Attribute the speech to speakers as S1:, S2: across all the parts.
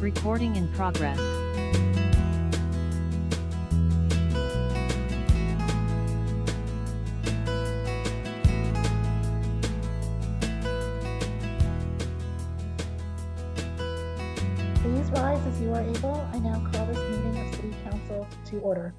S1: Recording in progress.
S2: Please rise as you are able. I now call this meeting of City Council to order.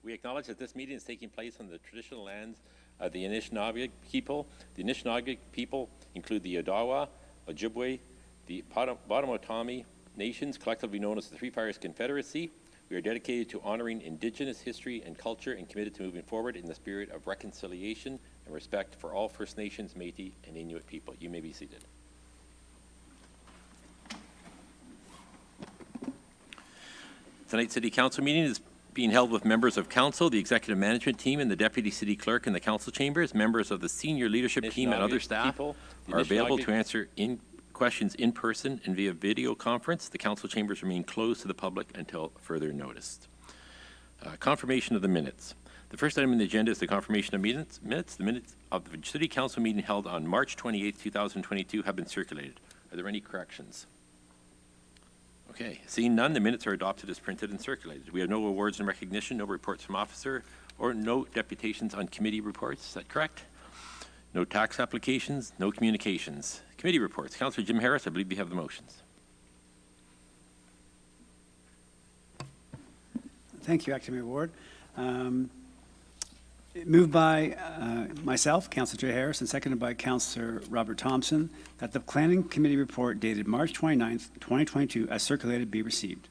S3: We acknowledge that this meeting is taking place on the traditional lands of the Anishinaabe people. The Anishinaabe people include the Odawa, Ojibwe, the Potawatomi nations, collectively known as the Three Fires Confederacy. We are dedicated to honoring Indigenous history and culture and committed to moving forward in the spirit of reconciliation and respect for all First Nations, Métis, and Inuit people. You may be seated. Tonight's City Council meeting is being held with members of Council, the Executive Management Team, and the Deputy City Clerk in the Council Chambers. Members of the Senior Leadership Team and other staff are available to answer questions in person and via video conference. The Council Chambers remain closed to the public until further notice. Confirmation of the minutes. The first item on the agenda is the confirmation of minutes. The minutes of the City Council meeting held on March 28, 2022 have been circulated. Are there any corrections? Okay, seeing none, the minutes are adopted as printed and circulated. We have no awards and recognition, no reports from officer, or no deputations on committee reports. Is that correct? No tax applications, no communications. Committee reports. Councillor Jim Harris, I believe you have the motions.
S4: Thank you, Acting Mayor Ward. Moved by myself, Councillor Jay Harris, and seconded by Councillor Robert Thompson, that the Planning Committee report dated March 29th, 2022, as circulated, be received.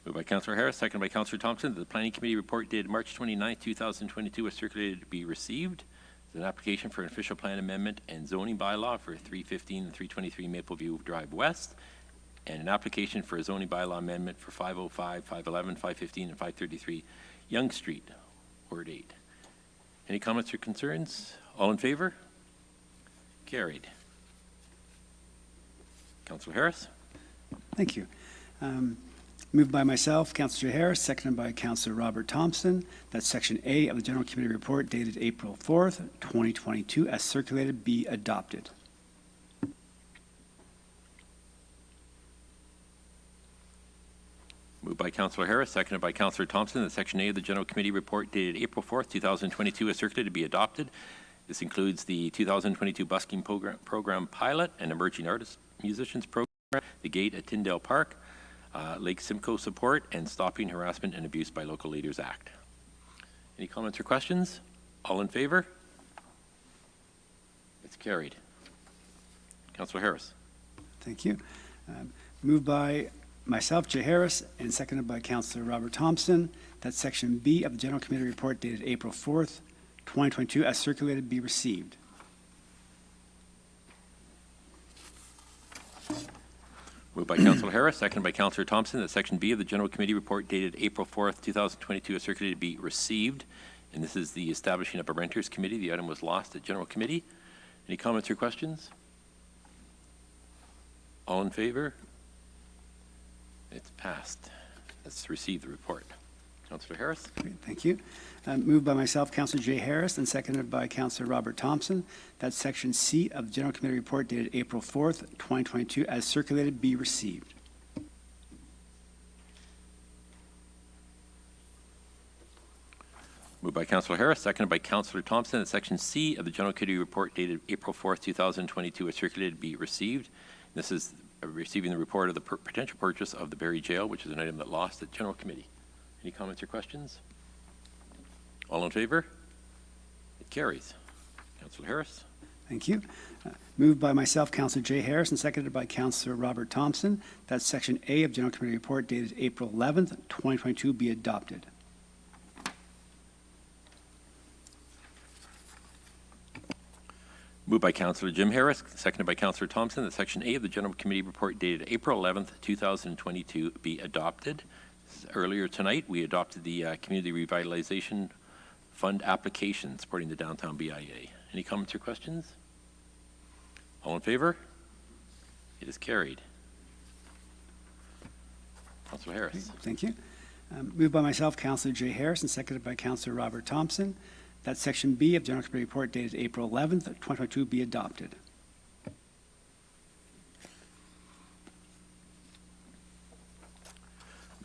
S3: Moved by Councillor Harris, seconded by Councillor Thompson, that the Planning Committee report dated March 29th, 2022, as circulated, be received. There's an application for an official plan amendment and zoning bylaw for 315 and 323 Mapleview Drive West, and an application for a zoning bylaw amendment for 505, 511, 515, and 533 Yonge Street, Ward 8. Any comments or concerns? All in favor? Carried. Councillor Harris?
S4: Thank you. Moved by myself, Councillor Jay Harris, seconded by Councillor Robert Thompson, that Section A of the General Committee report dated April 4th, 2022, as circulated, be adopted.
S3: Moved by Councillor Harris, seconded by Councillor Thompson, that Section A of the General Committee report dated April 4th, 2022 is circulated to be adopted. This includes the 2022 busking program pilot and emerging artist musicians program, the gate at Tyndale Park, Lake Simcoe support, and Stopping Harassment and Abuse by Local Leaders Act. Any comments or questions? All in favor? It's carried. Councillor Harris.
S4: Thank you. Moved by myself, Jay Harris, and seconded by Councillor Robert Thompson, that Section B of the General Committee report dated April 4th, 2022, as circulated, be received.
S3: Moved by Councillor Harris, seconded by Councillor Thompson, that Section B of the General Committee report dated April 4th, 2022 as circulated be received. And this is the establishing of a Renters Committee. The item was lost at General Committee. Any comments or questions? All in favor? It's passed. Let's receive the report. Councillor Harris.
S4: Great, thank you. Moved by myself, Councillor Jay Harris, and seconded by Councillor Robert Thompson, that Section C of the General Committee Report dated April 4th, 2022, as circulated, be received.
S3: Moved by Councillor Harris, seconded by Councillor Thompson, that Section C of the General Committee Report dated April 4th, 2022, as circulated, be received. This is receiving the report of the potential purchase of the Barrie Jail, which is an item that lost at General Committee. Any comments or questions? All in favor? It carries. Councillor Harris.
S4: Thank you. Moved by myself, Councillor Jay Harris, and seconded by Councillor Robert Thompson, that Section A of General Committee Report dated April 11th, 2022, be adopted.
S3: Moved by Councillor Jim Harris, seconded by Councillor Thompson, that Section A of the General Committee Report dated April 11th, 2022 be adopted. Earlier tonight, we adopted the Community Revitalization Fund application supporting the downtown BIA. Any comments or questions? All in favor? It is carried. Councillor Harris.
S4: Thank you. Moved by myself, Councillor Jay Harris, and seconded by Councillor Robert Thompson, that Section B of General Committee Report dated April 11th, 2022 be adopted.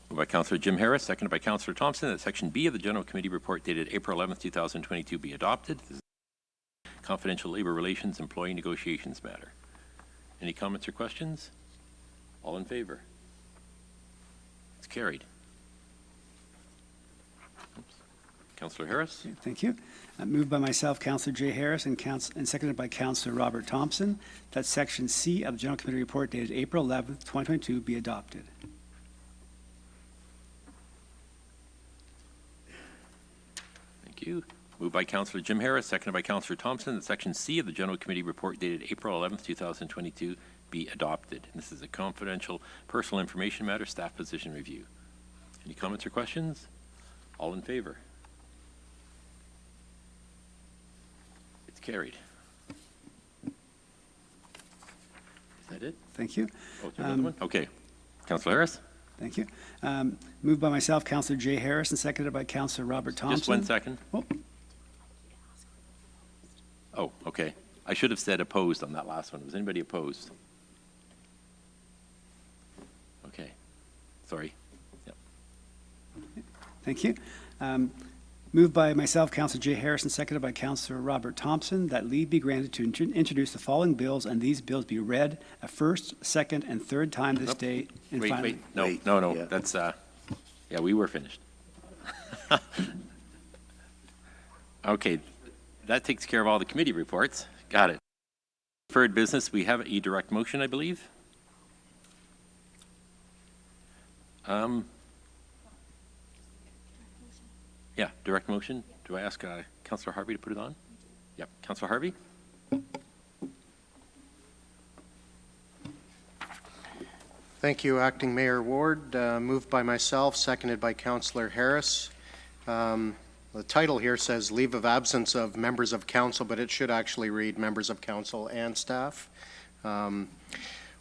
S3: Moved by Councillor Jim Harris, seconded by Councillor Thompson, that Section B of the General Committee Report dated April 11th, 2022 be adopted. This is a confidential labor relations employee negotiations matter. Any comments or questions? All in favor? It's carried. Councillor Harris.
S4: Okay, thank you. Moved by myself, Councillor Jay Harris, and seconded by Councillor Robert Thompson, that Section C of the General Committee Report dated April 11th, 2022 be adopted.
S3: Thank you. Moved by Councillor Jim Harris, seconded by Councillor Thompson, that Section C of the General Committee Report dated April 11th, 2022 be adopted. And this is a confidential personal information matter, staff position review. Any comments or questions? All in favor? It's carried. Is that it?
S4: Thank you.
S3: Oh, is there another one? Okay. Councillor Harris?
S4: Thank you. Moved by myself, Councillor Jay Harris, and seconded by Councillor Robert Thompson.
S3: Just 1 second. Oh, okay. I should have said opposed on that last one. Was anybody opposed? Okay. Sorry. Yep.
S4: Thank you. Moved by myself, Councillor Jay Harris, and seconded by Councillor Robert Thompson, that leave be granted to introduce the following bills, and these bills be read a first, second, and third time this
S3: Nope.
S4: day. And
S3: Wait,
S4: finally,
S3: wait. No.
S1: Yeah.
S3: That's, yeah, we were finished. Okay. That takes care of all the committee reports. Got it. Deferred business, we have a direct motion, I believe. Yeah, direct motion. Do I ask Councillor Harvey to put it on? Yep. Councillor Harvey?
S1: Thank you, Acting Mayor Ward. Moved by myself, seconded by Councillor Harris. The title here says Leave of Absence of Members of Council, but it should actually read Members of Council and Staff.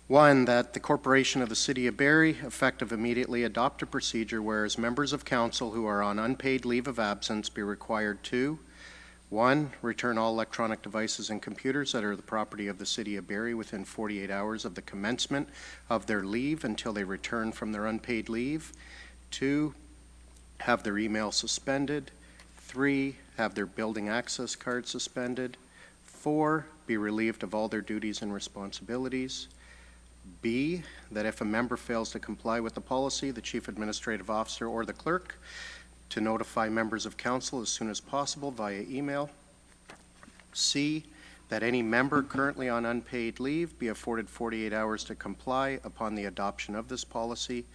S1: One, that the Corporation of the City of Barrie, effective immediately, adopt a procedure whereas members of council who are on unpaid leave of absence be required to, 1, return all electronic devices and computers that are the property of the City of Barrie within 48 hours of the commencement of their leave until they return from their unpaid leave. 2, have their email suspended. 3, have their building access card suspended. 4, be relieved of all their duties and responsibilities. B, that if a member fails to comply with the policy, the Chief Administrative Officer or the Clerk to notify members of council as soon as possible via email. C, that any member currently on unpaid leave be afforded 48 hours to comply upon the adoption of this policy.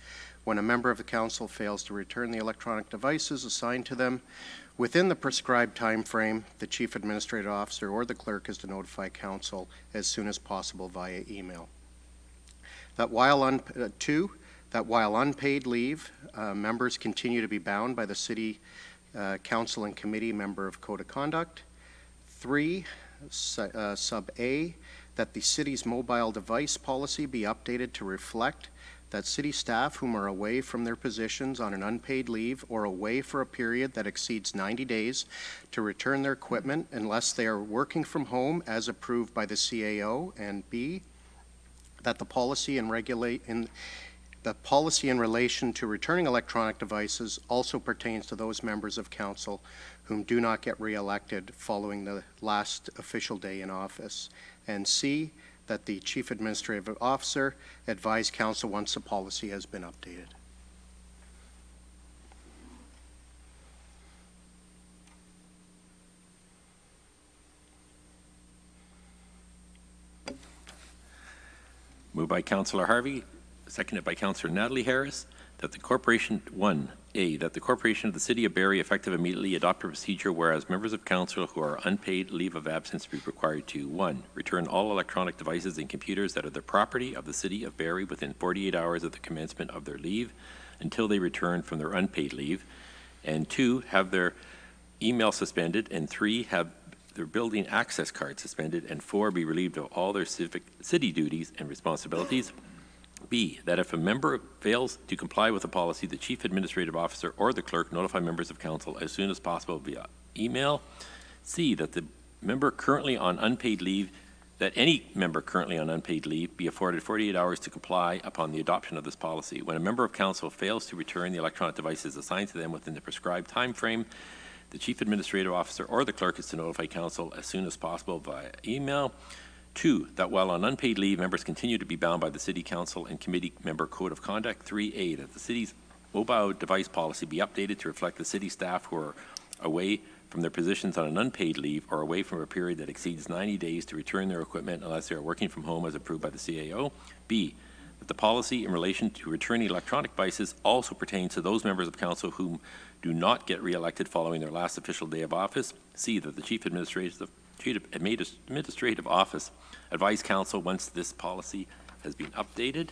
S1: When a member of the council fails to return the electronic devices assigned to them within the prescribed time frame, the Chief Administrative Officer or the Clerk is to notify council as soon as possible via email. That while unpaid leave, members continue to be bound by the City Council and Committee member of Code of Conduct. 3, sub A, that the city's mobile device policy be updated to reflect that city staff whom are away from their positions on an unpaid leave or away for a period that exceeds 90 days to return their equipment unless they are working from home as approved by the CAO, and B, that the policy in relation to returning electronic devices also pertains to those members of council whom do not get re-elected following the last official day in office. And C, that the Chief Administrative Officer advise council once the policy has been updated.
S3: Moved by Councillor Harvey, seconded by Councillor Natalie Harris, that the corporation, 1A, that the corporation of the City of Barrie, effective immediately, adopt a procedure whereas members of council who are unpaid leave of absence be required to, 1, return all electronic devices and computers that are the property of the City of Barrie within 48 hours of the commencement of their leave until they return from their unpaid leave, and 2, have their email suspended, and 3, have their building access card suspended, and 4, be relieved of all their city duties and responsibilities. B, that if a member fails to comply with the policy, the Chief Administrative Officer or the Clerk notify members of council as soon as possible via email. C, that the member currently on unpaid leave, that any member currently on unpaid leave be afforded 48 hours to comply upon the adoption of this policy. When a member of council fails to return the electronic devices assigned to them within the prescribed time frame, the Chief Administrative Officer or the Clerk is to notify council as soon as possible via email. 2, that while on unpaid leave, members continue to be bound by the City Council and Committee Member Code of Conduct. 3A, that the City's mobile device policy be updated to reflect the City staff who are away from their positions on an unpaid leave or away from a period that exceeds 90 days to return their equipment unless they are working from home as approved by the CAO. B, that the policy in relation to returning electronic devices also pertains to those members of council whom do not get re-elected following their last official day of office. C, that the Chief Administrative Office advise council once this policy has been updated.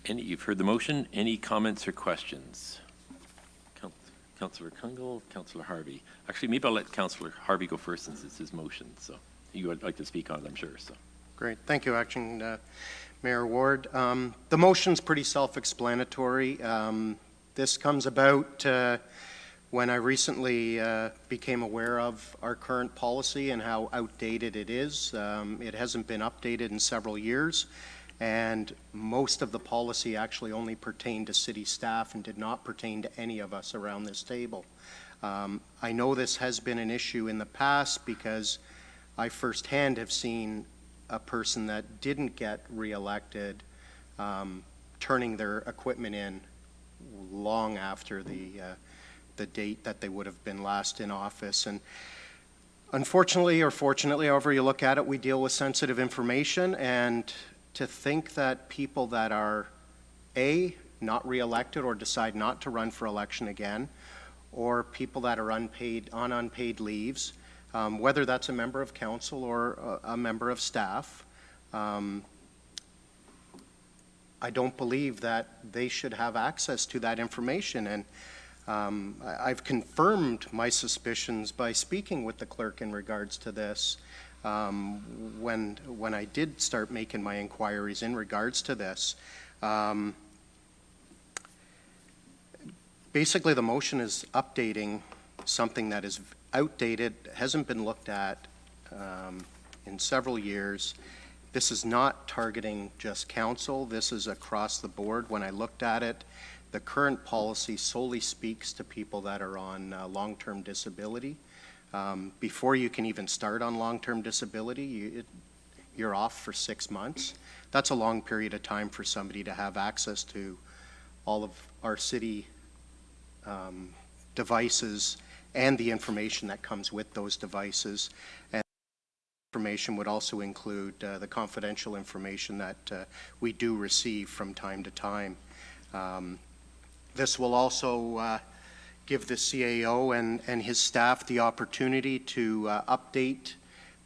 S3: You've heard the motion. Any comments or questions? Councillor Kungl, Councillor Harvey. Actually, maybe I'll let Councillor Harvey go first since it's his motion. So you would like to speak on it, I'm sure. So
S1: Great. Thank you, Acting Mayor Ward. The motion's pretty self-explanatory. This comes about when I recently became aware of our current policy and how outdated it is. It hasn't been updated in several years, and most of the policy actually only pertained to city staff and did not pertain to any of us around this table. I know this has been an issue in the past because I firsthand have seen a person that didn't get reelected turning their equipment in long after the date that they would have been last in office. And unfortunately, or fortunately, however you look at it, we deal with sensitive information, and to think that people that are A, not reelected or decide not to run for election again, or people that are on unpaid leaves, whether that's a member of council or a member of staff, I don't believe that they should have access to that information. And I've confirmed my suspicions by speaking with the clerk in regards to this when I did start making my inquiries in regards to this. Basically, the motion is updating something that is outdated, hasn't been looked at in several years. This is not targeting just council. This is across the board. When I looked at it, the current policy solely speaks to people that are on long-term disability. Before you can even start on long-term disability, you're off for 6 months. That's a long period of time for somebody to have access to all of our city devices and the information that comes with those devices. And information would also include the confidential information that we do receive from time to time. This will also give the CAO and his staff the opportunity to update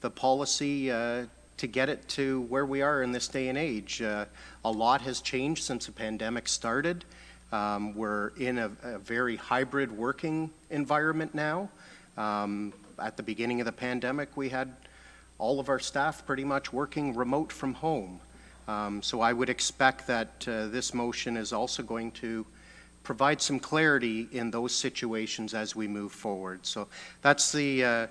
S1: the policy to get it to where we are in this day and age. A lot has changed since the pandemic started. We're in a very hybrid working environment now. At the beginning of the pandemic, we had all of our staff pretty much working remote from home. So I would expect that this motion is also going to provide some clarity in those situations as we move forward. So that's the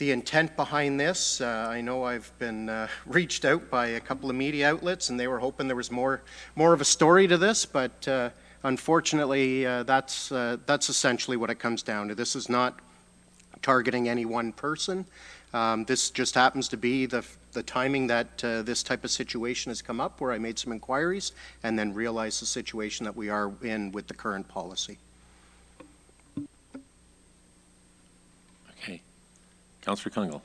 S1: intent behind this. I know I've been reached out by a couple of media outlets, and they were hoping there was more of a story to this, but unfortunately, that's essentially what it comes down to. This is not targeting any one person. This just happens to be the timing that this type of situation has come up, where I made some inquiries and then realized the situation that we are in with the current policy.
S3: Okay. Councillor Kungle.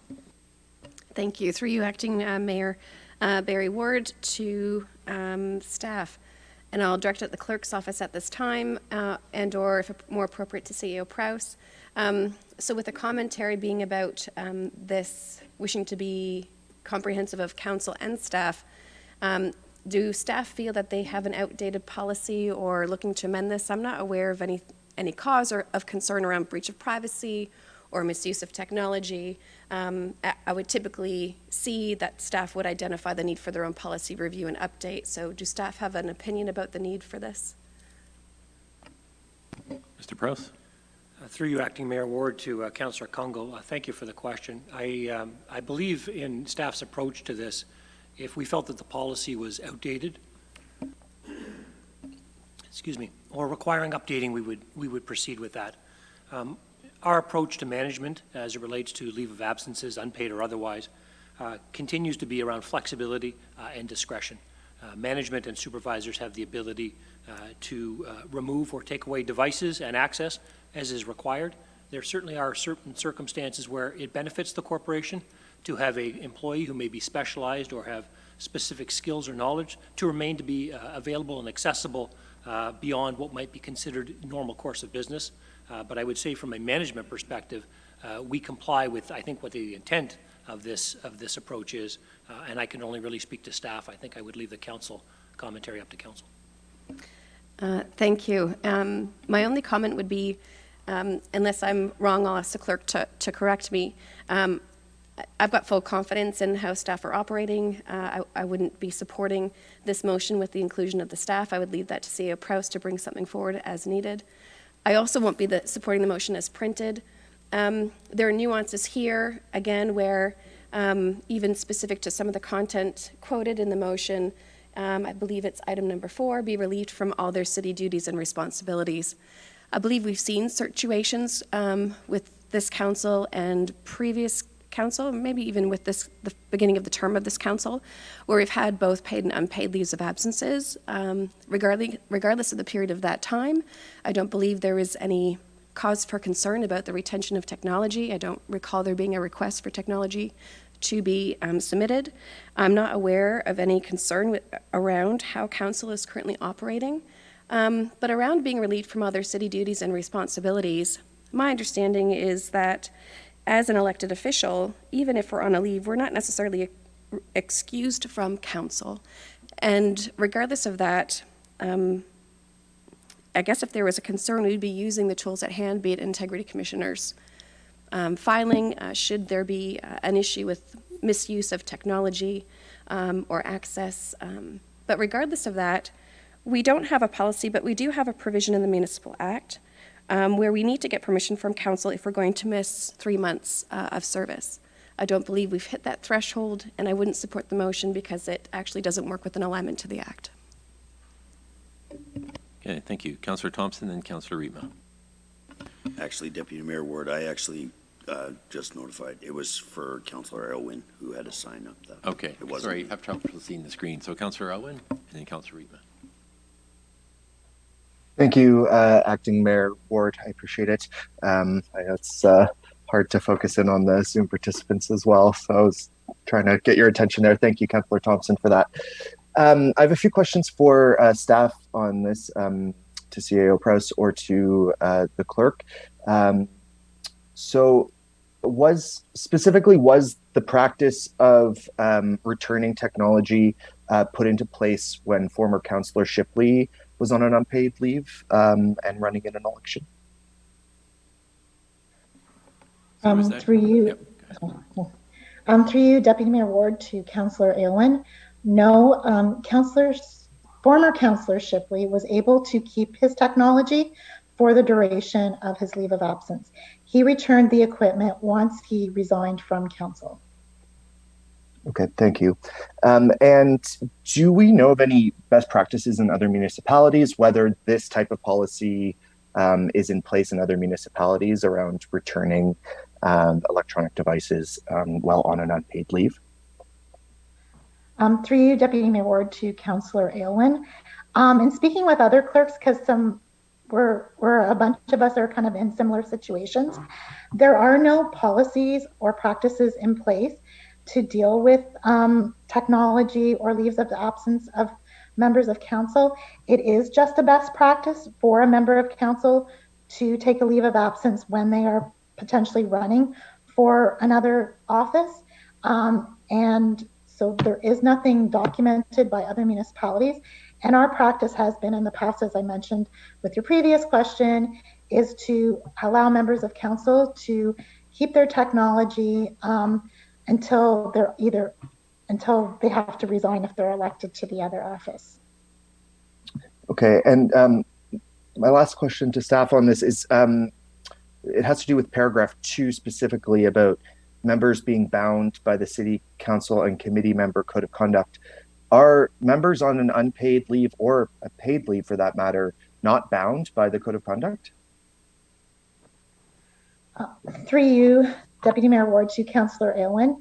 S5: Thank you. Through you, Acting Mayor Barry Ward, to staff. And I'll direct it at the clerk's office at this time, and or if more appropriate to CEO Prowse. So with the commentary being about this wishing to be comprehensive of council and staff, do staff feel that they have an outdated policy or looking to amend this? I'm not aware of any cause or of concern around breach of privacy or misuse of technology. I would typically see that staff would identify the need for their own policy review and update. So do staff have an opinion about the need for this?
S3: Mr. Prowse.
S6: Through you, Acting Mayor Ward, to Councillor Kungle, thank you for the question. I believe in staff's approach to this. If we felt that the policy was outdated, or requiring updating, we would proceed with that. Our approach to management, as it relates to leave of absences, unpaid or otherwise, continues to be around flexibility and discretion. Management and supervisors have the ability to remove or take away devices and access as is required. There certainly are certain circumstances where it benefits the corporation to have an employee who may be specialized or have specific skills or knowledge to remain to be available and accessible beyond what might be considered normal course of business. But I would say from a management perspective, we comply with, I think, what the intent of this approach is, and I can only really speak to staff. I think I would leave the council commentary up to council.
S5: Thank you. My only comment would be, unless I'm wrong, I'll ask the clerk to correct me. I've got full confidence in how staff are operating. I wouldn't be supporting this motion with the inclusion of the staff. I would leave that to CEO Prowse to bring something forward as needed. I also won't be supporting the motion as printed. There are nuances here, again, where even specific to some of the content quoted in the motion, I believe it's item number 4, be relieved from all their city duties and responsibilities. I believe we've seen situations with this council and previous council, maybe even with the beginning of the term of this council, where we've had both paid and unpaid leaves of absences. Regardless of the period of that time, I don't believe there is any cause for concern about the retention of technology. I don't recall there being a request for technology to be submitted. I'm not aware of any concern around how council is currently operating. But around being relieved from other city duties and responsibilities, my understanding is that as an elected official, even if we're on a leave, we're not necessarily excused from council. And regardless of that, I guess if there was a concern, we'd be using the tools at hand, be it integrity commissioners filing, should there be an issue with misuse of technology or access. But regardless of that, we don't have a policy, but we do have a provision in the Municipal Act where we need to get permission from council if we're going to miss 3 months of service. I don't believe we've hit that threshold, and I wouldn't support the motion because it actually doesn't work with an alignment to the Act.
S3: Okay, thank you. Councillor Thompson, then Councillor Rietma.
S7: Actually, Deputy Mayor Ward, I actually just notified. It was for Councillor Elwin who had to sign up. That.
S3: Okay,
S7: It wasn't
S3: sorry,
S7: me.
S3: I have trouble seeing the screen. So Councillor Elwin, and then Councillor Rietma.
S8: Thank you, Acting Mayor Ward. I appreciate it. I know it's hard to focus in on the Zoom participants as well, so I was trying to get your attention there. Thank you, Councillor Thompson, for that. I have a few questions for staff on this, to CAO Prowse or to the clerk. So was the practice of returning technology put into place when former Councillor Shipley was on an unpaid leave and running in an election?
S3: So is that-
S2: Through you,
S3: Yep.
S2: Through you, Deputy Mayor Ward, to Councillor Aylwin. No, former Councillor Shipley was able to keep his technology for the duration of his leave of absence. He returned the equipment once he resigned from council.
S8: Okay, thank you. And do we know of any best practices in other municipalities, whether this type of policy is in place in other municipalities around returning electronic devices while on an unpaid leave?
S2: Through you, Deputy Mayor Ward, to Councillor Aylwin. In speaking with other clerks, because we're a bunch of us are kind of in similar situations, there are no policies or practices in place to deal with technology or leaves of absence of members of council. It is just a best practice for a member of council to take a leave of absence when they are potentially running for another office. And so there is nothing documented by other municipalities. And our practice has been in the past, as I mentioned with your previous question, is to allow members of council to keep their technology until they have to resign if they're elected to the other office.
S8: Okay, and my last question to staff on this is, it has to do with paragraph 2 specifically about members being bound by the city council and committee member code of conduct. Are members on an unpaid leave or a paid leave for that matter not bound by the code of conduct?
S2: Through you, Deputy Mayor Ward, to Councillor Aylwin.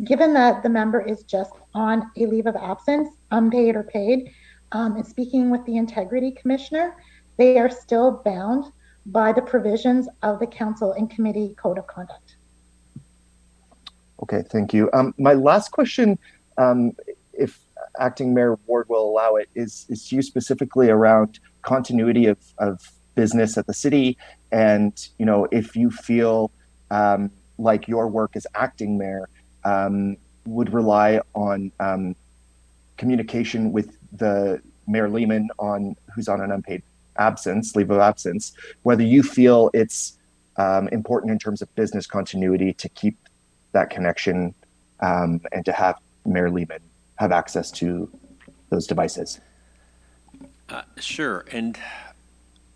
S2: Given that the member is just on a leave of absence, unpaid or paid, and speaking with the Integrity Commissioner, they are still bound by the provisions of the council and committee code of conduct.
S8: Okay, thank you. My last question, if Acting Mayor Ward will allow it, is to you specifically around continuity of business at the city, and if you feel like your work as acting mayor would rely on communication with the Mayor Lehman who's on an unpaid leave of absence, whether you feel it's important in terms of business continuity to keep that connection and to have Mayor Lehman have access to those devices.
S3: Sure, and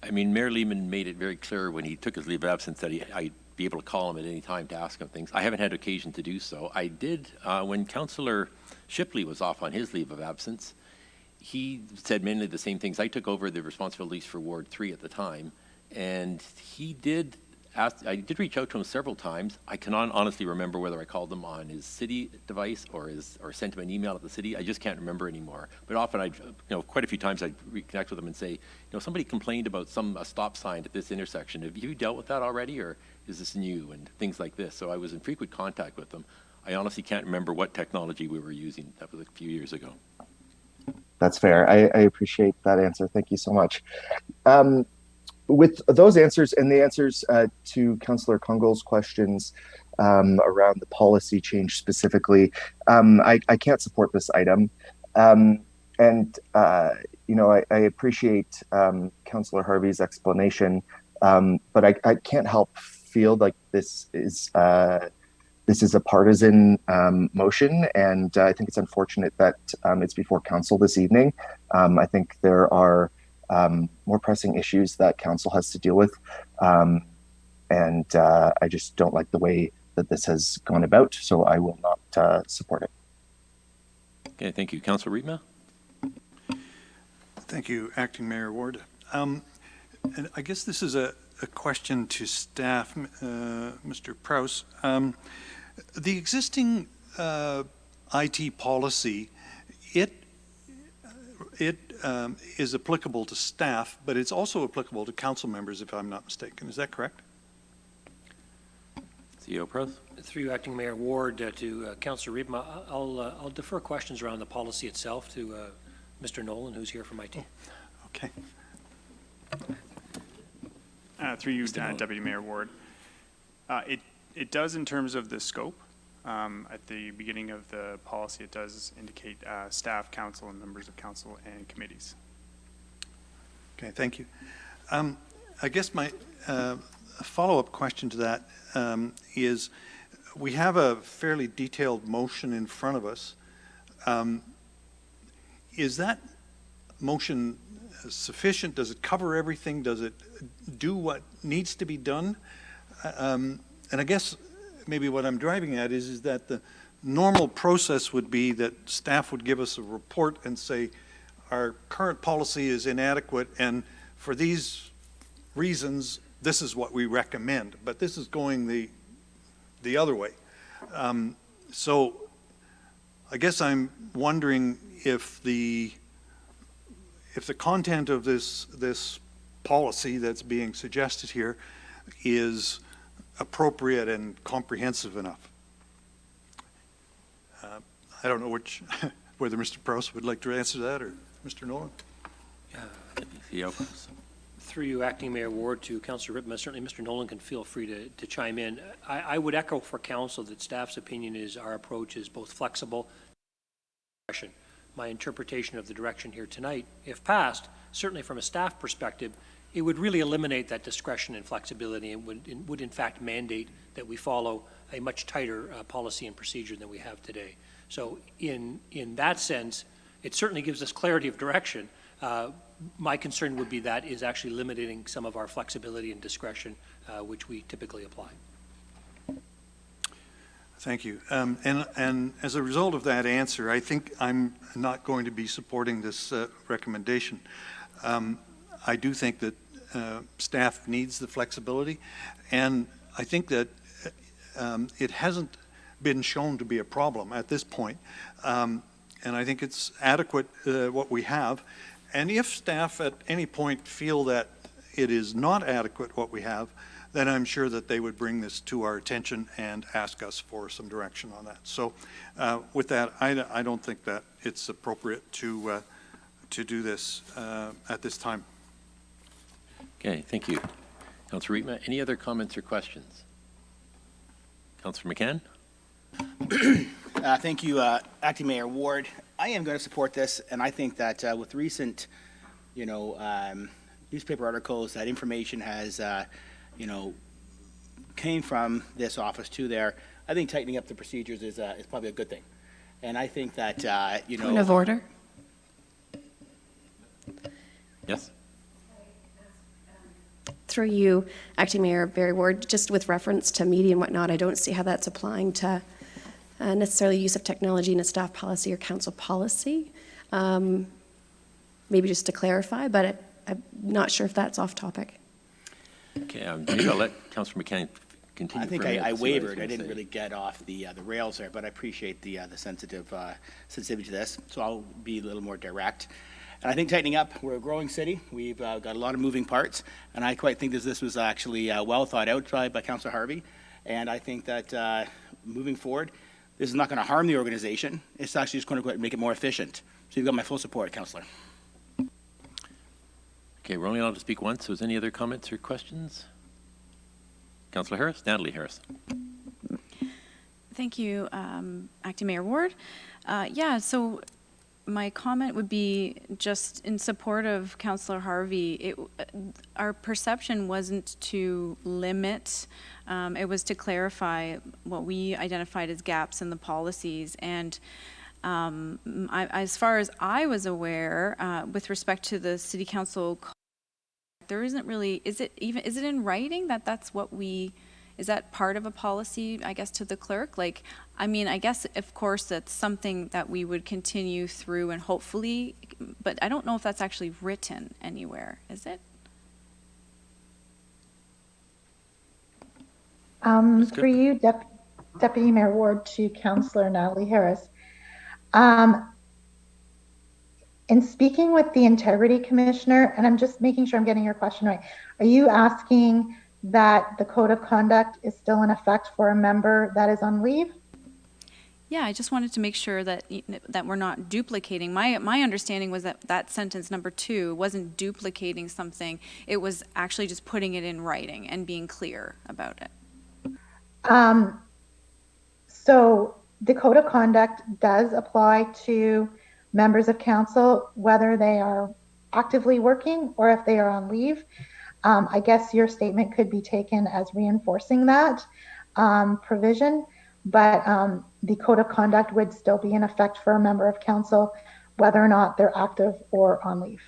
S3: I mean, Mayor Lehman made it very clear when he took his leave of absence that I'd be able to call him at any time to ask him things. I haven't had occasion to do so. I did when Councillor Shipley was off on his leave of absence. He said mainly the same things. I took over the responsibilities for Ward 3 at the time, and he did ask. I did reach out to him several times. I cannot honestly remember whether I called him on his city device or sent him an email at the city. I just can't remember anymore. But often quite a few times I'd reconnect with him and say, somebody complained about a stop sign at this intersection. Have you dealt with that already, or is this new? And things like this. So I was in frequent contact with them. I honestly can't remember what technology we were using. That was a few years ago.
S8: That's fair. I appreciate that answer. Thank you so much. With those answers and the answers to Councillor Kungol's questions around the policy change specifically, I can't support this item. I appreciate Councillor Harvey's explanation, but I can't help feel like this is a partisan motion, and I think it's unfortunate that it's before council this evening. I think there are more pressing issues that council has to deal with, and I just don't like the way that this has gone about, so I will not support it.
S3: Okay, thank you. Councillor Rietma?
S9: Thank you, Acting Mayor Ward. And I guess this is a question to staff, Mr. Prowse. The existing IT policy, it is applicable to staff, but it's also applicable to council members, if I'm not mistaken. Is that correct?
S3: CEO Prowse?
S6: Through you, Acting Mayor Ward, to Councillor Rietma, I'll defer questions around the policy itself to Mr. Nolan, who's here from IT.
S9: Okay.
S10: Through you, Deputy Mayor Ward. It does, in terms of the scope, at the beginning of the policy, it does indicate staff, council, and members of council and committees.
S9: Okay, thank you. I guess my follow-up question to that is, we have a fairly detailed motion in front of us. Is that motion sufficient? Does it cover everything? Does it do what needs to be done? And I guess maybe what I'm driving at is that the normal process would be that staff would give us a report and say, our current policy is inadequate, and for these reasons, this is what we recommend. But this is going the other way. So I guess I'm wondering if the content of this policy that's being suggested here is appropriate and comprehensive enough. I don't know whether Mr. Prowse would like to answer that, or Mr. Nolan.
S6: Through you, Acting Mayor Ward, to Councillor Rittman, certainly Mr. Nolan can feel free to chime in. I would echo for council that staff's opinion is our approach is both flexible and discretion. My interpretation of the direction here tonight, if passed, certainly from a staff perspective, it would really eliminate that discretion and flexibility and would in fact mandate that we follow a much tighter policy and procedure than we have today. So in that sense, it certainly gives us clarity of direction. My concern would be that is actually limiting some of our flexibility and discretion, which we typically apply.
S9: Thank you. And as a result of that answer, I think I'm not going to be supporting this recommendation. I do think that staff needs the flexibility, and I think that it hasn't been shown to be a problem at this point. And I think it's adequate what we have. And if staff at any point feel that it is not adequate what we have, then I'm sure that they would bring this to our attention and ask us for some direction on that. So with that, I don't think that it's appropriate to do this at this time.
S3: Okay, thank you. Councillor Rietma, any other comments or questions? Councillor McCann?
S11: Thank you, Acting Mayor Ward. I am going to support this, and I think that with recent, newspaper articles, that information has, came from this office to there. I think tightening up the procedures is probably a good thing, and I think that
S5: Point of order.
S3: Yes.
S5: Through you, Acting Mayor Barry Ward, just with reference to media and whatnot, I don't see how that's applying to necessarily use of technology in a staff policy or council policy. Maybe just to clarify, but I'm not sure if that's off topic.
S3: Okay, maybe I'll let Councillor McCann continue.
S11: I think
S3: for a minute
S11: I
S3: to see what he's
S11: wavered. I
S3: gonna
S11: didn't
S3: say.
S11: really get off the rails there, but I appreciate the sensitivity to this. So I'll be a little more direct. And I think tightening up, we're a growing city. We've got a lot of moving parts, and I quite think this was actually well thought out by Councillor Harvey. And I think that moving forward, this is not going to harm the organization. It's actually just going to make it more efficient. So you've got my full support, Councillor.
S3: Okay, we're only allowed to speak once, so is any other comments or questions? Councillor Harris? Natalie Harris.
S12: Thank you, Acting Mayor Ward. So my comment would be just in support of Councillor Harvey. Our perception wasn't to limit, it was to clarify what we identified as gaps in the policies. And as far as I was aware, with respect to the City Council, there isn't really, is it in writing that's what is that part of a policy, I guess, to the clerk? I guess, of course, that's something that we would continue through and hopefully, but I don't know if that's actually written anywhere, is it?
S2: For you, Deputy Mayor Ward, to Councillor Natalie Harris. In speaking with the Integrity Commissioner, and I'm just making sure I'm getting your question right, are you asking that the Code of Conduct is still in effect for a member that is on leave?
S12: Yeah, I just wanted to make sure that we're not duplicating. My understanding was that sentence number 2 wasn't duplicating something. It was actually just putting it in writing and being clear about it.
S2: So the Code of Conduct does apply to members of council, whether they are actively working or if they are on leave. I guess your statement could be taken as reinforcing that provision. but the code of conduct would still be in effect for a member of council, whether or not they're active or on leave.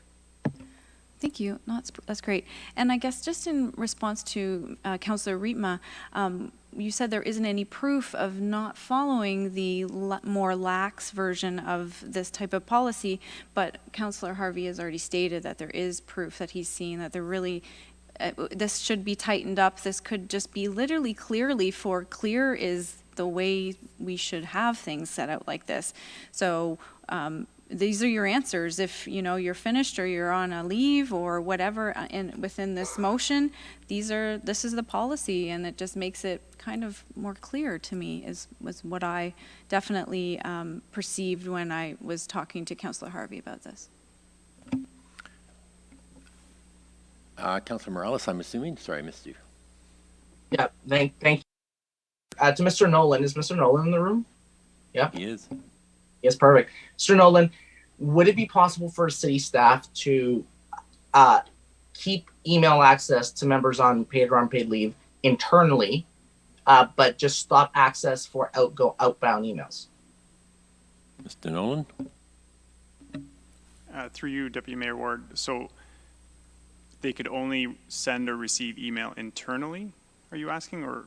S12: Thank you. No, that's great. And I guess just in response to Councillor Rietma, you said there isn't any proof of not following the more lax version of this type of policy, but Councillor Harvey has already stated that there is proof that he's seen that there really, this should be tightened up. This could just be literally clearly for clear is the way we should have things set out like this. So these are your answers. If you're finished or you're on a leave or whatever within this motion, this is the policy, and it just makes it kind of more clear to me was what I definitely perceived when I was talking to Councillor Harvey about this.
S3: Councillor Morales, I'm assuming. Sorry, I missed you.
S13: Yeah, thank you. To Mr. Nolan, is Mr. Nolan in the room? Yeah.
S3: He is.
S13: Yes, perfect. Mr. Nolan, would it be possible for city staff to keep email access to members on paid or unpaid leave internally, but just stop access for outbound emails?
S3: Mr. Nolan?
S10: Through you, Deputy Mayor Ward. So they could only send or receive email internally, are you asking, or?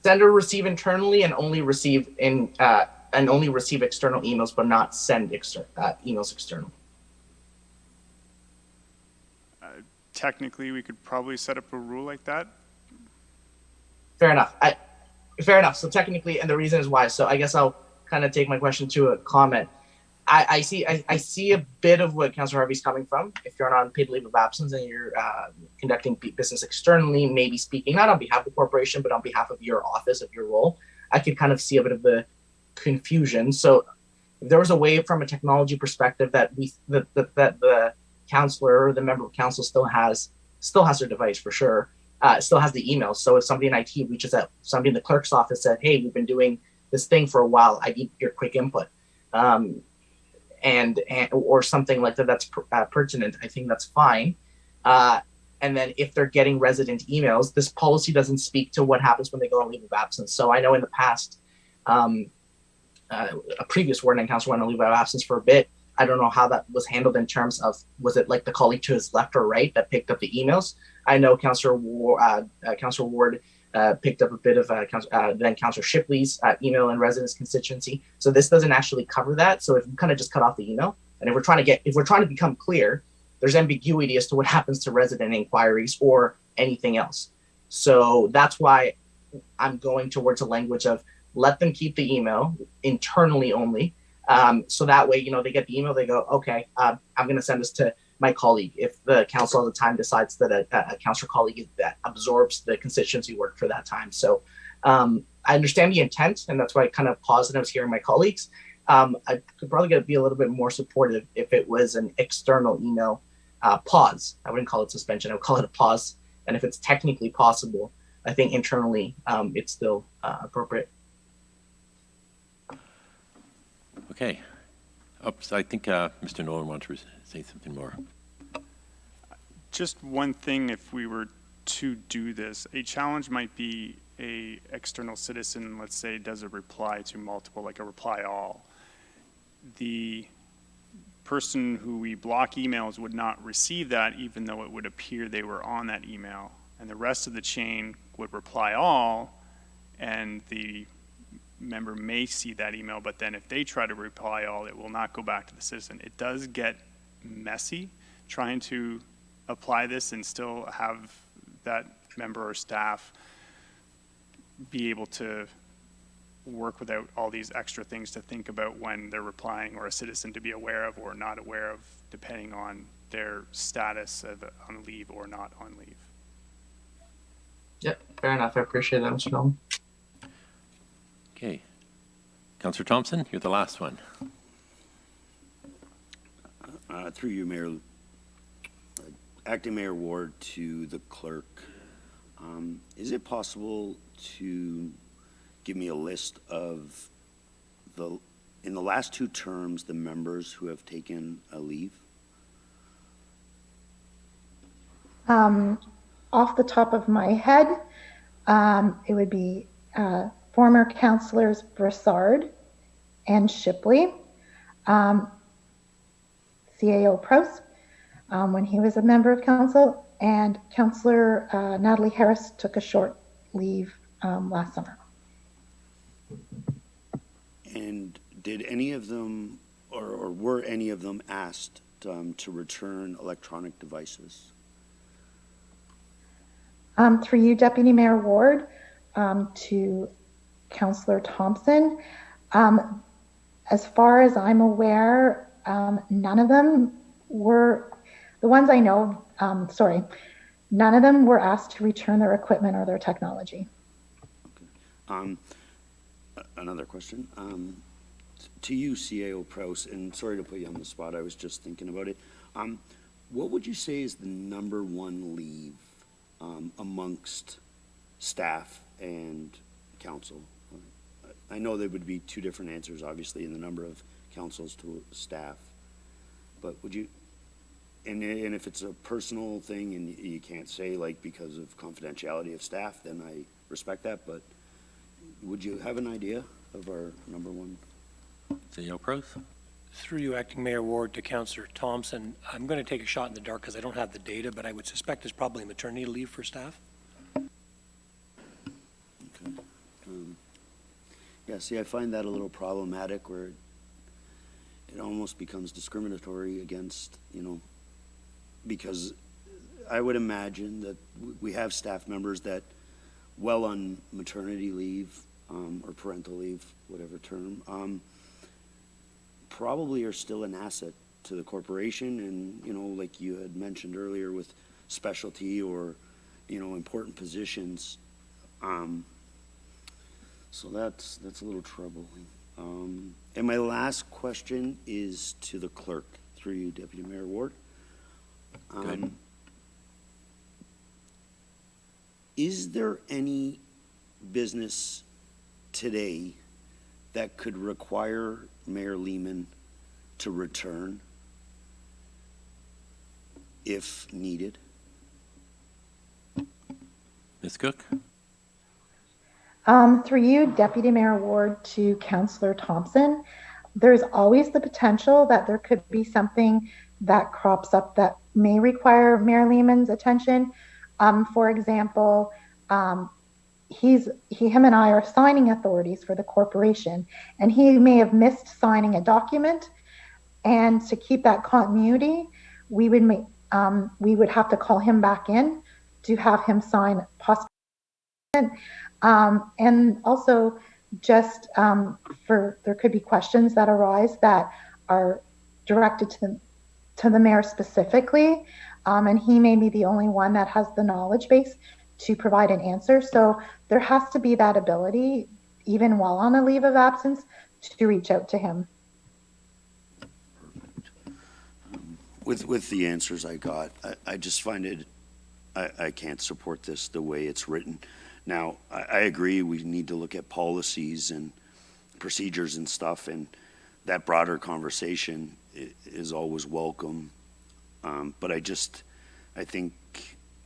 S13: Send or receive internally and only receive external emails, but not send emails external.
S10: Technically, we could probably set up a rule like that.
S13: Fair enough. Fair enough. So technically, and the reason is why. So I guess I'll kind of take my question to a comment. I see a bit of what Councillor Harvey's coming from. If you're on unpaid leave of absence and you're conducting business externally, maybe speaking not on behalf of the corporation, but on behalf of your office, of your role, I could kind of see a bit of the confusion. So if there was a way from a technology perspective that the councillor or the member of council still has their device for sure, still has the email. So if somebody in IT reaches out, somebody in the clerk's office said, hey, we've been doing this thing for a while, I need your quick input. And or something like that that's pertinent, I think that's fine. And then if they're getting resident emails, this policy doesn't speak to what happens when they go on leave of absence. So I know in the past, a previous warden and council went on leave of absence for a bit. I don't know how that was handled in terms of, was it like the colleague to his left or right that picked up the emails? I know Councillor Ward picked up a bit of then Councillor Shipley's email and residence constituency. So this doesn't actually cover that. So if you kind of just cut off the email, and if we're trying to become clear, there's ambiguity as to what happens to resident inquiries or anything else. So that's why I'm going towards a language of let them keep the email internally only. So that way, they get the email, they go, okay, I'm going to send this to my colleague. If the council at the time decides that a councillor colleague that absorbs the constituency work for that time. So I understand the intent, and that's why I kind of paused and I was hearing my colleagues. I could probably be a little bit more supportive if it was an external email pause. I wouldn't call it suspension, I would call it a pause. And if it's technically possible, I think internally it's still appropriate.
S3: Okay. Oops, I think Mr. Nolan wants to say something more.
S10: Just one thing, if we were to do this, a challenge might be a external citizen, let's say, does a reply to multiple, like a reply all. The person who we block emails would not receive that, even though it would appear they were on that email. And the rest of the chain would reply all, and the member may see that email, but then if they try to reply all, it will not go back to the citizen. It does get messy trying to apply this and still have that member or staff be able to work without all these extra things to think about when they're replying, or a citizen to be aware of or not aware of, depending on their status on leave or not on leave.
S13: Yep, fair enough. I appreciate that, Mr. Nolan.
S3: Okay. Councillor Thompson, you're the last one.
S7: Through you, Mayor, Acting Mayor Ward, to the clerk. Is it possible to give me a list of in the last 2 terms, the members who have taken a leave?
S2: Off the top of my head, it would be former councillors Brassard and Shipley, CAO Proust, when he was a member of council, and Councillor Natalie Harris took a short leave last summer.
S7: And did any of them, or were any of them asked to return electronic devices?
S2: Through you, Deputy Mayor Ward, to Councillor Thompson. As far as I'm aware, none of them were, the ones I know, none of them were asked to return their equipment or their technology.
S7: Okay. Another question. To you, CAO Prouse, and sorry to put you on the spot, I was just thinking about it. What would you say is the number one leave amongst staff and council? I know there would be two different answers, obviously, in the number of councils to staff, but would you, and if it's a personal thing and you can't say, like, because of confidentiality of staff, then I respect that, but would you have an idea of our number one?
S3: CEO Proust?
S6: Through you, Acting Mayor Ward, to Councillor Thompson, I'm going to take a shot in the dark because I don't have the data, but I would suspect it's probably maternity leave for staff.
S7: Okay. Yeah, see, I find that a little problematic where it almost becomes discriminatory against, because I would imagine that we have staff members that well on maternity leave or parental leave, whatever term, probably are still an asset to the corporation, and like you had mentioned earlier with specialty or important positions, so that's a little troubling. And my last question is to the clerk, through you, Deputy Mayor Ward. Is there any business today that could require Mayor Lehman to return if needed?
S3: Ms. Cook?
S2: Through you, Deputy Mayor Ward, to Councillor Thompson, there's always the potential that there could be something that crops up that may require Mayor Lehman's attention. For example, him and I are signing authorities for the corporation, and he may have missed signing a document. And to keep that continuity, we would have to call him back in to have him sign possibly. And also, just there could be questions that arise that are directed to the mayor specifically, and he may be the only one that has the knowledge base to provide an answer. So there has to be that ability, even while on a leave of absence, to reach out to him.
S7: With the answers I got, I just find it, I can't support this the way it's written. Now, I agree we need to look at policies and procedures and stuff, and that broader conversation is always welcome. But I think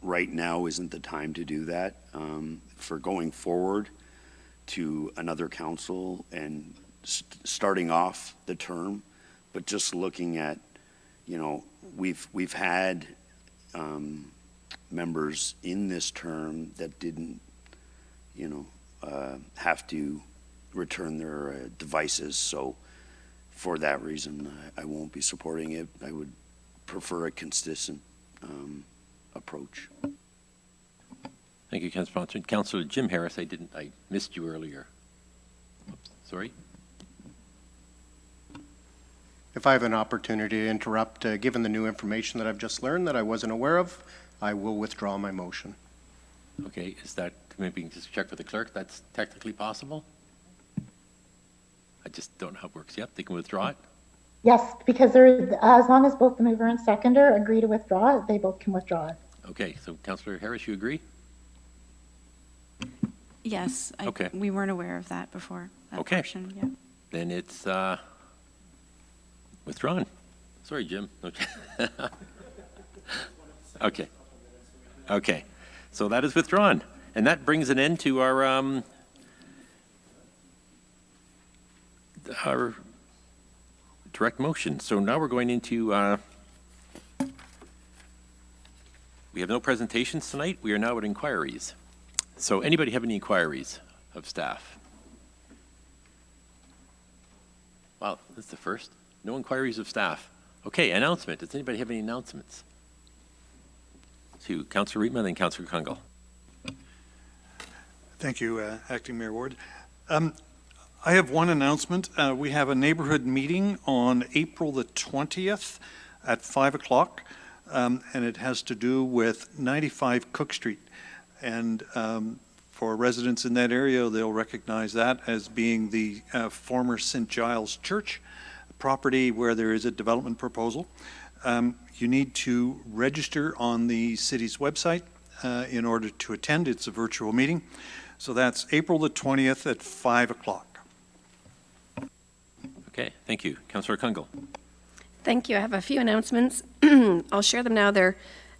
S7: right now isn't the time to do that. For going forward to another council and starting off the term, but just looking at, we've had members in this term that didn't, have to return their devices. So for that reason, I won't be supporting it. I would prefer a consistent approach.
S3: Thank you, Councillor Thompson. Councillor Jim Harris, I missed you earlier. Oops, sorry.
S1: If I have an opportunity to interrupt, given the new information that I've just learned that I wasn't aware of, I will withdraw my motion.
S3: Okay, is that, maybe you can just check with the clerk, that's technically possible? I just don't know how it works. Yep, they can withdraw it?
S2: Yes, because as long as both the mover and seconder agree to withdraw it, they both can withdraw it.
S3: Okay, so Councillor Harris, you agree?
S12: Yes.
S3: Okay.
S12: We weren't aware of that before. That
S3: Okay.
S12: portion, yeah.
S3: Then it's withdrawn. Sorry, Jim. Okay. Okay. So that is withdrawn. And that brings an end to our our direct motion. So now we're going into, we have no presentations tonight. We are now at inquiries. So anybody have any inquiries of staff? Wow, that's the first. No inquiries of staff. Okay, announcement. Does anybody have any announcements? To Councillor Rietman and Councillor Kungle.
S9: Thank you, Acting Mayor Ward. I have one announcement. We have a neighborhood meeting on April the 20th at 5 o'clock, and it has to do with 95 Cook Street. And for residents in that area, they'll recognize that as being the former St. Giles Church property where there is a development proposal. You need to register on the city's website in order to attend. It's a virtual meeting. So that's April the 20th at 5 o'clock.
S3: Okay, thank you. Councillor Kungle.
S5: Thank you. I have a few announcements. I'll share them now. They're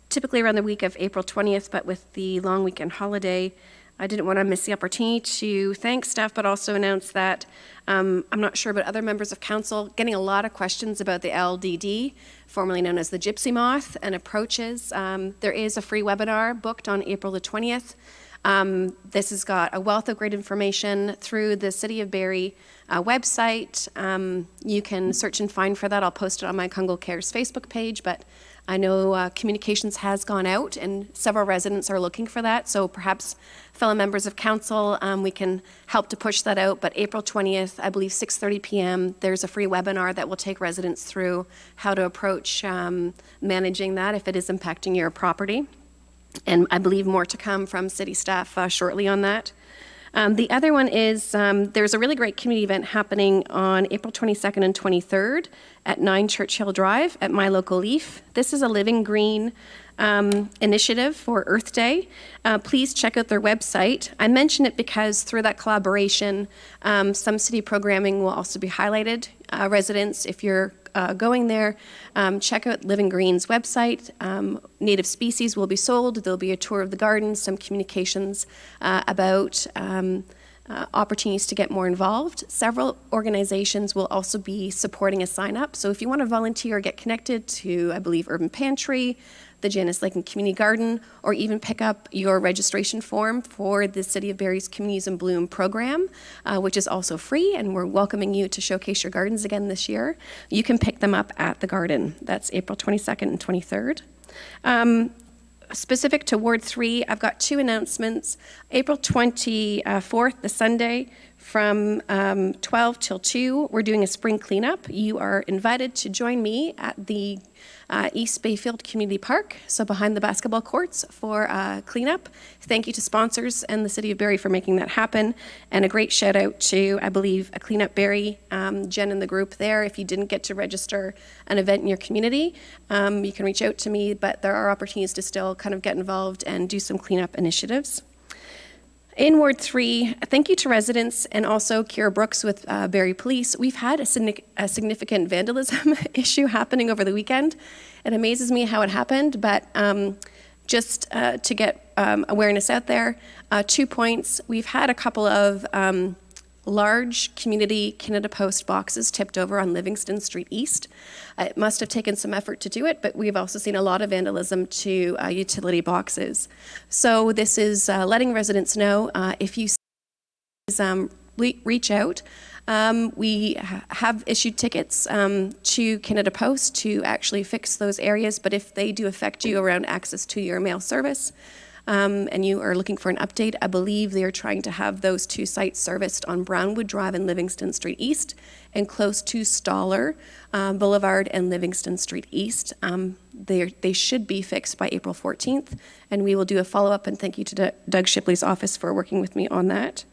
S5: typically around the week of April 20th, but with the long weekend holiday, I didn't want to miss the opportunity to thank staff, but also announce that I'm not sure, but other members of council getting a lot of questions about the LDD, formerly known as the Gypsy Moth, and approaches. There is a free webinar booked on April the 20th. This has got a wealth of great information through the City of Barrie website. You can search and find for that. I'll post it on my Kungle Cares Facebook page, but I know communications has gone out and several residents are looking for that. So perhaps fellow members of council, we can help to push that out. But April 20th, I believe 6:30 p.m., there's a free webinar that will take residents through how to approach managing that if it is impacting your property. And I believe more to come from city staff shortly on that. The other one is there's a really great community event happening on April 22nd and 23rd at 9 Churchill Drive at My Local Leaf. This is a Living Green initiative for Earth Day. Please check out their website. I mention it because through that collaboration, some city programming will also be highlighted. Residents, if you're going there, check out Living Green's website. Native species will be sold. There'll be a tour of the garden, some communications about opportunities to get more involved. Several organizations will also be supporting a sign up. So if you want to volunteer or get connected to, I believe, Urban Pantry, the Janice Lake and Community Garden, or even pick up your registration form for the City of Barrie's Communities in Bloom program, which is also free, and we're welcoming you to showcase your gardens again this year. You can pick them up at the garden. That's April 22nd and 23rd. Specific to Ward 3, I've got two announcements. April 24th, the Sunday, from 12 till 2, we're doing a spring cleanup. You are invited to join me at the East Bayfield Community Park, so behind the basketball courts, for cleanup. Thank you to sponsors and the City of Barrie for making that happen, and a great shout out to, I believe, a Cleanup Barrie, Jen and the group there. If you didn't get to register an event in your community, you can reach out to me, but there are opportunities to still kind of get involved and do some cleanup initiatives. In Ward 3, thank you to residents and also Kira Brooks with Barrie Police. We've had a significant vandalism issue happening over the weekend. It amazes me how it happened, but just to get awareness out there, 2 points. We've had a couple of large community Canada Post boxes tipped over on Livingston Street East. It must have taken some effort to do it, but we've also seen a lot of vandalism to utility boxes. So this is letting residents know if you reach out. We have issued tickets to Canada Post to actually fix those areas, but if they do affect you around access to your mail service, and you are looking for an update, I believe they are trying to have those two sites serviced on Brownwood Drive and Livingston Street East and close to Stoller Boulevard and Livingston Street East. They should be fixed by April 14th, and we will do a follow-up, and thank you to Doug Shipley's office for working with me on that.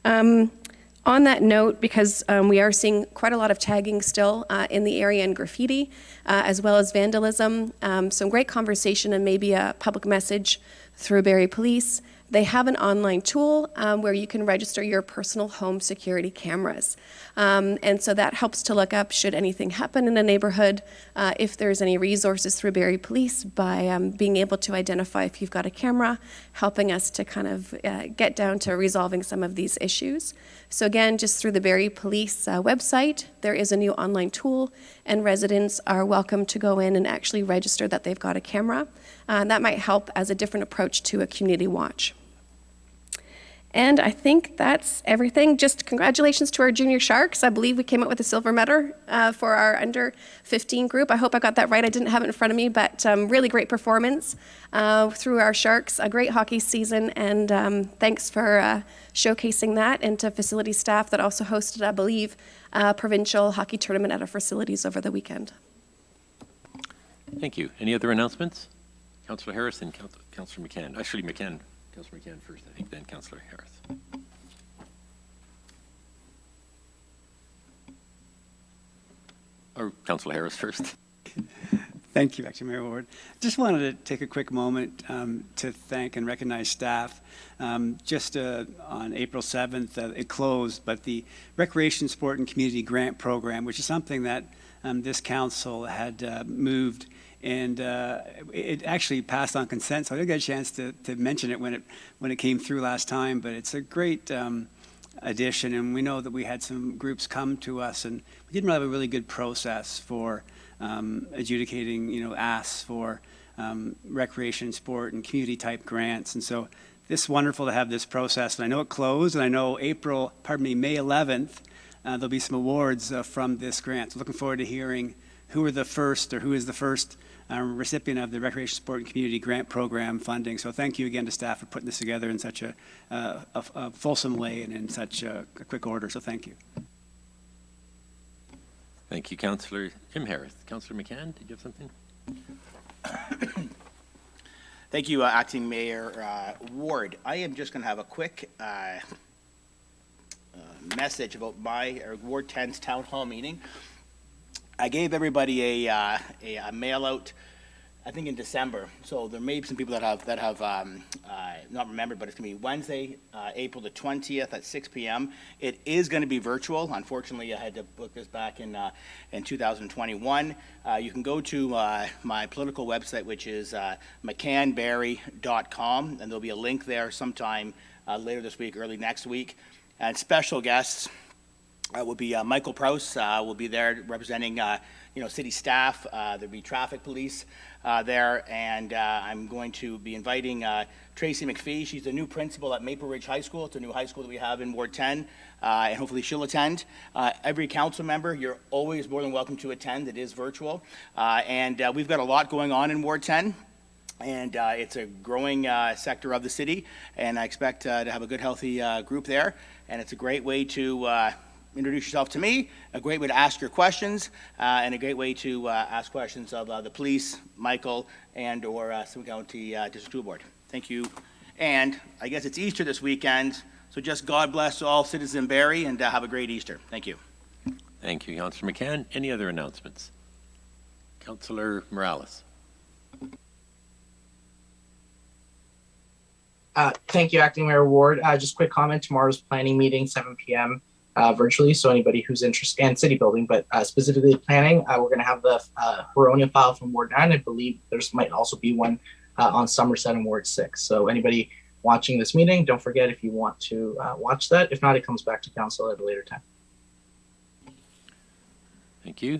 S5: On that note, because we are seeing quite a lot of tagging still in the area and graffiti, as well as vandalism, some great conversation and maybe a public message through Barrie Police. they have an online tool where you can register your personal home security cameras. And so that helps to look up should anything happen in a neighborhood, if there's any resources through Barrie Police by being able to identify if you've got a camera, helping us to kind of get down to resolving some of these issues. So again, just through the Barrie Police website, there is a new online tool, and residents are welcome to go in and actually register that they've got a camera. That might help as a different approach to a community watch. And I think that's everything. Just congratulations to our junior Sharks. I believe we came up with a silver medal for our under 15 group. I hope I got that right. I didn't have it in front of me, but really great performance through our Sharks. A great hockey season, and thanks for showcasing that, and to facility staff that also hosted, I believe, a provincial hockey tournament at our facilities over the weekend.
S3: Thank you. Any other announcements? Councillor Harris and Councillor McCann. Actually, Councillor McCann first, I think, then Councillor Harris. Or Councillor Harris first.
S4: Thank you, Acting Mayor Ward. Just wanted to take a quick moment to thank and recognize staff. Just on April 7th, it closed, but the Recreation, Sport, and Community Grant Program, which is something that this council had moved, and it actually passed on consent, so I didn't get a chance to mention it when it came through last time, but it's a great addition, and we know that we had some groups come to us, and we didn't have a really good process for adjudicating, asks for recreation, sport, and community type grants. And so this is wonderful to have this process. And I know it closed, and I know May 11th, there'll be some awards from this grant. So looking forward to hearing who are the first, or who is the first recipient of the Recreation, Sport, and Community Grant Program funding. So thank you again to staff for putting this together in such a fulsome way and in such a quick order. So thank you.
S3: Thank you, Councillor Jim Harris. Councillor McCann, did you have something?
S11: Thank you, Acting Mayor Ward. I am just going to have a quick message about my Ward 10's town hall meeting. I gave everybody a mail out, I think in December. So there may be some people that have not remembered, but it's going to be Wednesday, April the 20th at 6 p.m. It is going to be virtual. Unfortunately, I had to book this back in 2021. You can go to my political website, which is mccanbarry.com, and there'll be a link there sometime later this week, early next week. And special guests will be Michael Prowse will be there representing city staff. There'll be traffic police there, and I'm going to be inviting Tracy McPhee. She's the new principal at Maple Ridge High School. It's a new high school that we have in Ward 10, and hopefully she'll attend. Every council member, you're always more than welcome to attend. It is virtual, and we've got a lot going on in Ward 10. And it's a growing sector of the city, and I expect to have a good, healthy group there. And it's a great way to introduce yourself to me, a great way to ask your questions, and a great way to ask questions of the police, Michael, and or Simi County District School Board. Thank you. And I guess it's Easter this weekend, so just God bless all citizens in Barrie, and have a great Easter. Thank you.
S3: Thank you, Councillor McCann. Any other announcements? Councillor Morales.
S13: Thank you, Acting Mayor Ward. Just quick comment, tomorrow's planning meeting, 7 p.m. Virtually, so anybody who's interested, and city building, but specifically planning, we're going to have the Huronia file from Ward 9. I believe there's might also be one on Somerset and Ward 6. So anybody watching this meeting, don't forget if you want to watch that. If not, it comes back to council at a later time.
S3: Thank you.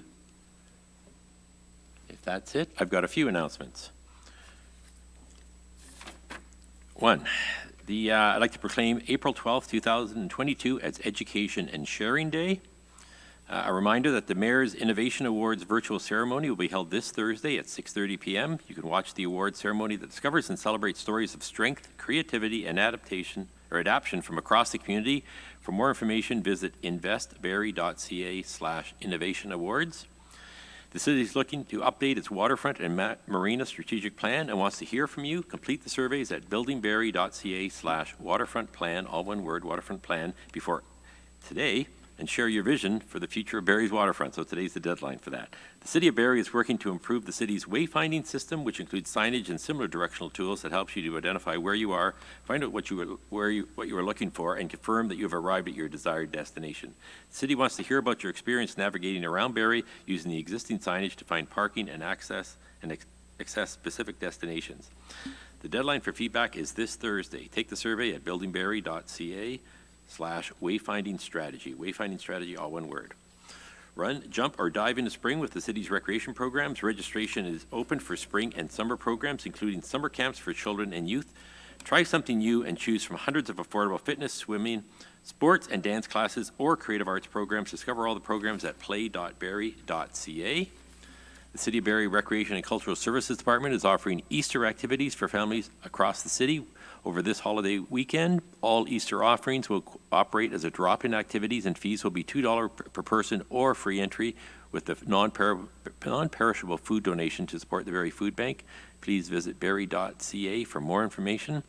S3: If that's it, I've got a few announcements. One, I'd like to proclaim April 12th, 2022 as Education and Sharing Day. A reminder that the Mayor's Innovation Awards virtual ceremony will be held this Thursday at 6:30 p.m. You can watch the award ceremony that discovers and celebrates stories of strength, creativity, and adaptation from across the community. For more information, visit investbarrie.ca/innovation awards. The city is looking to update its waterfront and marina strategic plan and wants to hear from you. Complete the surveys at buildingbarrie.ca/waterfront plan, all one word, waterfront plan, before today, and share your vision for the future of Barrie's waterfront. So today's the deadline for that. The City of Barrie is working to improve the city's wayfinding system, which includes signage and similar directional tools that helps you to identify where you are, find out what you are looking for, and confirm that you have arrived at your desired destination. The city wants to hear about your experience navigating around Barrie using the existing signage to find parking and access specific destinations. The deadline for feedback is this Thursday. Take the survey at buildingbarrie.ca/wayfinding strategy. Wayfinding strategy, all one word. Run, jump, or dive into spring with the city's recreation programs. Registration is open for spring and summer programs, including summer camps for children and youth. Try something new and choose from hundreds of affordable fitness, swimming, sports, and dance classes or creative arts programs. Discover all the programs at play.barrie.ca. The City of Barrie Recreation and Cultural Services Department is offering Easter activities for families across the city over this holiday weekend. All Easter offerings will operate as a drop-in activities, and fees will be $2 per person or free entry with the non-perishable food donation to support the Barrie Food Bank. Please visit barrie.ca for more information.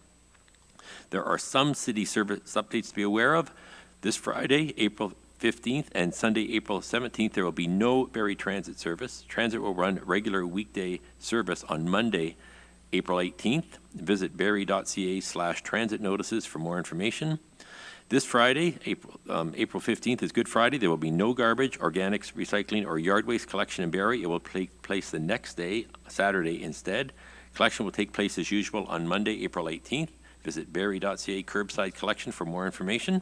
S3: There are some city service updates to be aware of. This Friday, April 15th and Sunday, April 17th, there will be no Barrie Transit service. Transit will run regular weekday service on Monday, April 18th. Visit barrie.ca/transit notices for more information. This Friday, April 15th is Good Friday. There will be no garbage, organics, recycling, or yard waste collection in Barrie. It will take place the next day, Saturday instead. Collection will take place as usual on Monday, April 18th. Visit barrie.ca curbside collection for more information.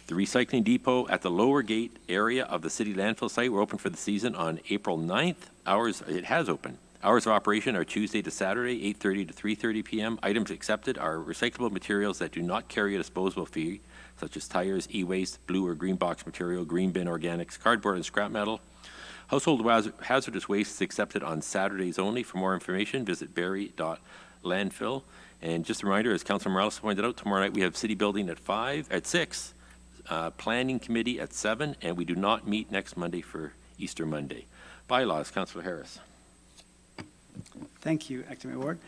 S3: The recycling depot at the lower gate area of the city landfill site will open for the season on April 9th. It has opened. Hours of operation are Tuesday to Saturday, 8:30 to 3:30 p.m. Items accepted are recyclable materials that do not carry a disposable fee, such as tires, e-waste, blue or green box material, green bin organics, cardboard, and scrap metal. Household hazardous waste is accepted on Saturdays only. For more information, visit barrie.landfill. And just a reminder, as Councilor Morales pointed out, tomorrow night we have city building at 6. Planning committee at 7, and we do not meet next Monday for Easter Monday. Bylaws, Councillor Harris.
S4: Thank you, Acting Mayor Ward.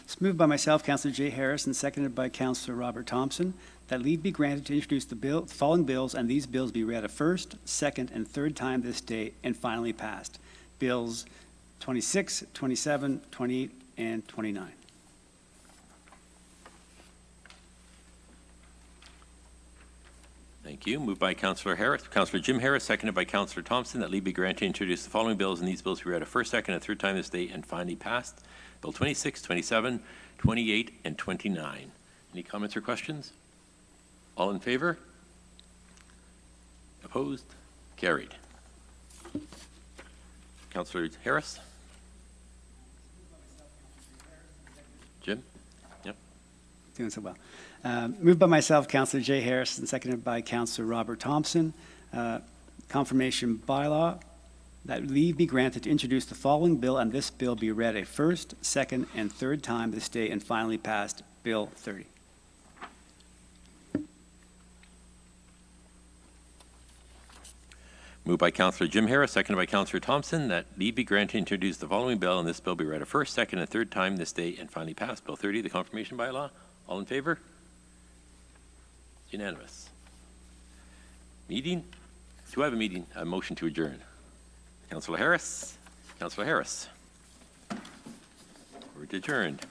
S4: It's moved by myself, Councillor Jay Harris, and seconded by Councillor Robert Thompson, that leave be granted to introduce the following bills, and these bills be read a first, second, and third time this day and finally passed. Bills 26, 27, 28, and 29.
S3: Thank you. Moved by Councillor Harris, Councillor Jim Harris, seconded by Councillor Thompson, that leave be granted to introduce the following bills, and these bills be read a first, second, and third time this day and finally passed. Bill 26, 27, 28, and 29. Any comments or questions? All in favor? Opposed? Carried. Councillor Harris? Jim? Yep.
S4: Doing so well. Moved by myself, Councillor Jay Harris, and seconded by Councillor Robert Thompson. Confirmation bylaw, that leave be granted to introduce the following bill, and this bill be read a first, second, and third time this day and finally passed. Bill 30.
S3: Moved by Councillor Jim Harris, seconded by Councillor Thompson, that leave be granted to introduce the following bill, and this bill be read a first, second, and third time this day and finally passed. Bill 30, the confirmation bylaw. All in favor? Unanimous. Meeting? Do I have a motion to adjourn? Councillor Harris? Councillor Harris? We're adjourned.